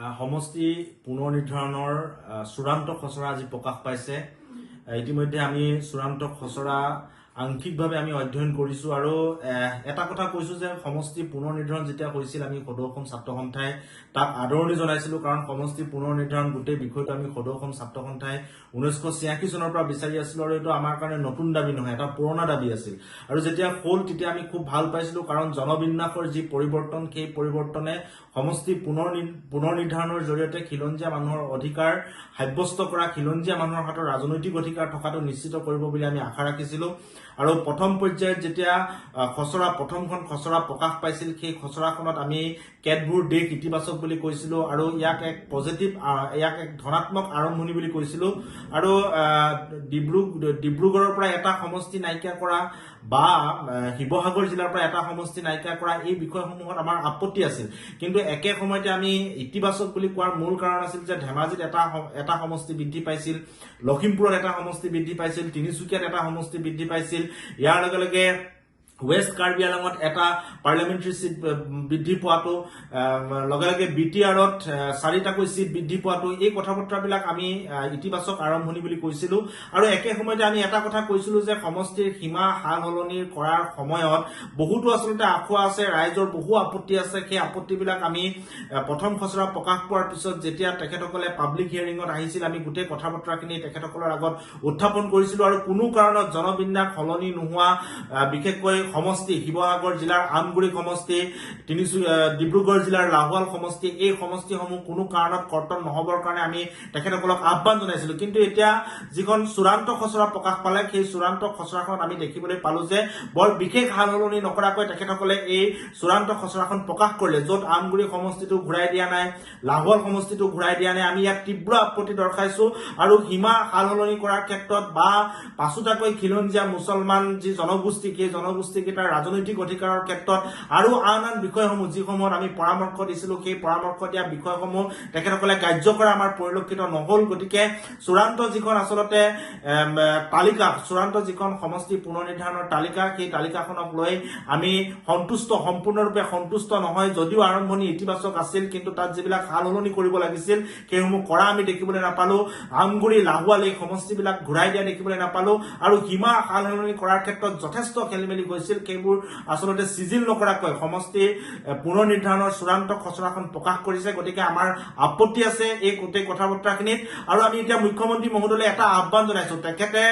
সমষ্টি পুনৰ নিৰ্ধাৰণৰ চূড়ান্ত খচৰা আজি প্ৰকাশ পাইছে। ইতিমধ্যে আমি চূড়ান্ত খচৰা আংশিকভাৱে আমি অধ্যয়ন কৰিছো আৰু এটা কথা কৈছো যে সমষ্টি পুনৰ নিৰ্ধাৰণ যেতিয়া হৈছিল আমি সদৌ অসম ছাত্ৰ সন্থাই তাক আদৰণি জনাইছিলো, কাৰণ সমষ্টি পুনৰ নিৰ্ধাৰণ গোটেই বিষয়টো আমি সদৌ অসম ছাত্ৰ সন্থাই 1986 চনৰ পৰা বিচাৰি আছিলো আৰু এইটো আমাৰ কাৰণে নতুন দাবী নহয়, এটা পুৰণা দাবী আছিল। আৰু যেতিয়া হ'ল তেতিয়া আমি খুব ভাল পাইছিলো, কাৰণ জনবিন্যাসৰ যি পৰিৱৰ্তন সেই পৰিৱৰ্তনে সমষ্টি পুনৰ নিৰ্ধাৰণৰ জৰিয়তে খিলঞ্জীয়া মানুহৰ অধিকাৰ সাব্যস্ত কৰা, খিলঞ্জীয়া মানুহৰ হাতত ৰাজনৈতিক অধিকাৰ থকাটো নিশ্চিত কৰিব বুলি আমি আশা ৰাখিছিলো। আৰু প্ৰথম পৰ্যায়ত যেতিয়া প্ৰথমখন খচৰা প্ৰকাশ পাইছিল, সেই খচৰাখনত আমি কেতবোৰ দিশ ইতিবাচক বুলি কৈছিলো আৰু ইয়াক এক ধনাত্মক আৰম্ভণি বুলি কৈছিলো। আৰু ডিব্ৰুগড়ৰ পৰা এটা সমষ্টি নাইকিয়া কৰা বা শিৱসাগৰ জিলাৰ পৰা এটা সমষ্টি নাইকিয়া কৰা এই বিষয়সমূহত আমাৰ আপত্তি আছিল, কিন্তু একে সময়তে আমি ইতিবাচক বুলি কোৱাৰ মূল কাৰণ আছিল যে ধেমাজিত এটা সমষ্টি বৃদ্ধি পাইছিল, লখিমপুৰত এটা সমষ্টি বৃদ্ধি পাইছিল, তিনিচুকীয়াত এটা সমষ্টি বৃদ্ধি পাইছিল, ইয়াৰ লগে লগে ৱেষ্ট কাৰ্বি আংলঙত এটা পাৰ্লিয়ামেণ্টাৰী চিট বৃদ্ধি পোৱাটো, লগে লগে BTRত 4টাকৈ চিট বৃদ্ধি পোৱাটো, এই কথা বতৰাবিলাক আমি ইতিবাচক আৰম্ভণি বুলি কৈছিলো। আৰু একে সময়তে আমি এটা কথা কৈছিলো যে সমষ্টিৰ সীমা সাল সলনি কৰাৰ সময়ত বহুতো আচলতে আখোৱা আছে, ৰাইজৰ বহু আপত্তি আছে। সেই আপত্তিবিলাক আমি প্ৰথম খচৰা প্ৰকাশ পোৱাৰ পিছত যেতিয়া তেখেতসকলে পাব্লিক হিয়াৰিঙত আহিছিল, আমি গোটেই কথা বতৰাখিনি তেখেতসকলৰ আগত উত্থাপন কৰিছিলো। আৰু কোনো কাৰণত জনবিন্যাস সলনি নোহোৱা, বিশেষকৈ সমষ্টি শিৱসাগৰ জিলাৰ আমগুৰি সমষ্টি, ডিব্ৰুগড় জিলাৰ লাহোৱাল সমষ্টি, এই সমষ্টিসমূহ কোনো কাৰণত কৰ্তন নহবৰ কাৰণে আমি তেখেতসকলক আহ্বান জনাইছিলো। কিন্তু এতিয়া যিখন চূড়ান্ত খচৰা প্ৰকাশ পালে, সেই চূড়ান্ত খচৰাখনত আমি দেখিবলৈ পালো যে বৰ বিশেষ সাল সলনি নকৰাকৈ তেখেতসকলে এই চূড়ান্ত খচৰাখন প্ৰকাশ কৰিলে, য'ত আমগুৰি সমষ্টিটো ঘূৰাই দিয়া নাই, লাহোৱাল সমষ্টিটো ঘূৰাই দিয়া নাই। আমি ইয়াক তীব্ৰ আপত্তি দৰ্শাইছো আৰু সীমা সাল সলনি কৰাৰ ক্ষেত্ৰত বা পাছোটাকৈ খিলঞ্জীয়া মুছলমান যি জনগোষ্ঠী, সেই জনগোষ্ঠী কেইটাৰ ৰাজনৈতিক অধিকাৰৰ ক্ষেত্ৰত আৰু আন বিষয়সমূহ যিসমূহত আমি পৰামৰ্শ দিছিলো, সেই পৰামৰ্শ দিয়া বিষয়সমূহ তেখেতসকলে কাৰ্য কৰা আমাৰ পৰিলক্ষিত নহল। গতিকে চূড়ান্ত যিখন আচলতে চূড়ান্ত যিখন সমষ্টি পুনৰ নিৰ্ধাৰণৰ তালিকা, সেই তালিকাখনক লৈ আমি সম্পূৰ্ণৰূপে সন্তুষ্ট নহয়। যদিও আৰম্ভণি ইতিবাচক আছিল, কিন্তু তাত যিবিলাক সাল সলনি কৰিব লাগিছিল সেইসমূহ কৰা আমি দেখিবলৈ নাপালো। আমগুৰি, লাহোৱাল এই সমষ্টিবিলাক ঘূৰাই দিয়া দেখিবলৈ নাপালো আৰু সীমা সাল সলনি কৰাৰ ক্ষেত্ৰত যথেষ্ট খেলিমেলি হৈছিল। সেইবোৰ আচলতে চিজিল নকৰাকৈ সমষ্টি পুনৰ নিৰ্ধাৰণৰ চূড়ান্ত খচৰাখন প্ৰকাশ কৰিছে। গতিকে আমাৰ আপত্তি আছে এই গোটেই কথা বতৰাখিনিত। আৰু আমি এতিয়া মুখ্যমন্ত্ৰী মহোদয়লৈ এটা আহ্বান জনাইছো, তেখেতে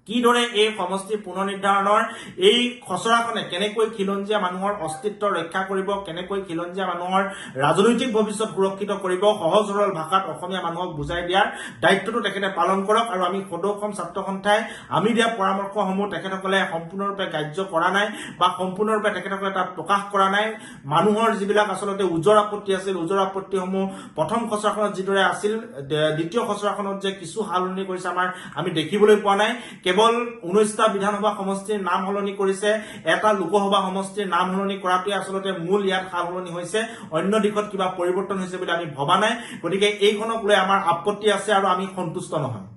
কিদৰে এই সমষ্টি পুনৰ নিৰ্ধাৰণৰ এই খচৰাখনে কেনেকৈ খিলঞ্জীয়া মানুহৰ অস্তিত্ব ৰক্ষা কৰিব, কেনেকৈ খিলঞ্জীয়া মানুহৰ ৰাজনৈতিক ভৱিষ্যত সুৰক্ষিত কৰিব, সহজ সৰল ভাষাত অসমীয়া মানুহক বুজাই দিয়াৰ দায়িত্বটো তেখেতে পালন কৰক। আৰু আমি সদৌ অসম ছাত্ৰ সন্থাই আমি দিয়া পৰামৰ্শসমূহ তেখেতসকলে সম্পূৰ্ণৰূপে কাৰ্য কৰা নাই বা সম্পূৰ্ণৰূপে তেখেতসকলে তাত প্ৰকাশ কৰা নাই। মানুহৰ যিবিলাক আচলতে ওজৰ আপত্তি আছিল, ওজৰ আপত্তিসমূহ প্ৰথম খচৰাখনত যিদৰে আছিল, দ্বিতীয় খচৰাখনত যে কিছু সাল সলনি কৰিছে আমি দেখিবলৈ পোৱা নাই। কেৱল 19টা বিধানসভা সমষ্টিৰ নাম সলনি কৰিছে, এটা লোকসভা সমষ্টিৰ নাম সলনি কৰাটোৱে আচলতে মূল ইয়াত সাল সলনি হৈছে, অন্য দিশত কিবা পৰিৱৰ্তন হৈছে বুলি আমি ভবা নাই। গতিকে এইখনক লৈ আমাৰ আপত্তি আছে আৰু আমি সন্তুষ্ট নহয়।